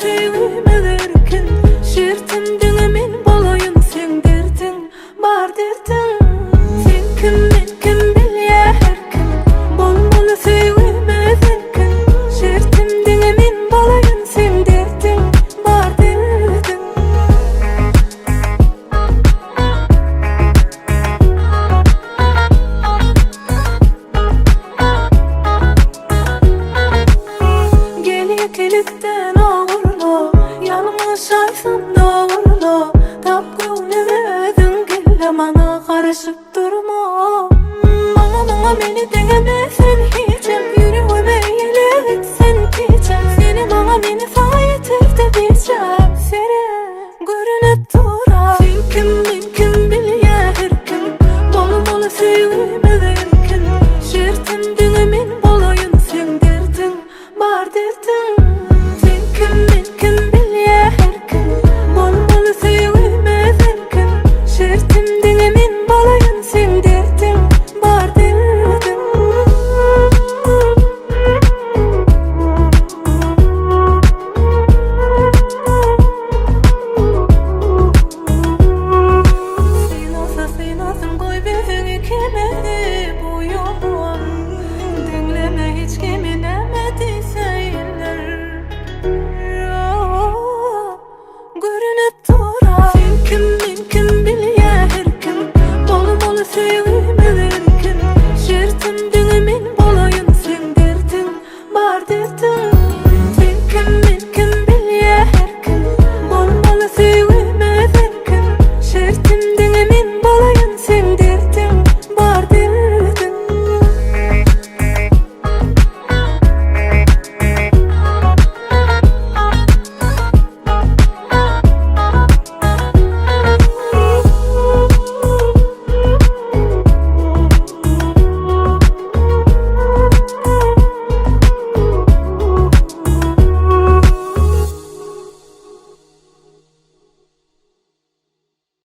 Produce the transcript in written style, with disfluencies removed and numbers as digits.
sevime verken, şertimden min bolayın sen derdin, bar derdin. Sen kim men kim bilýär her kim, bolmaly sevime verken, şertimden min bolayın sen derdin, bar derdin. Gelip gelipden ağırma, yanıma şaysam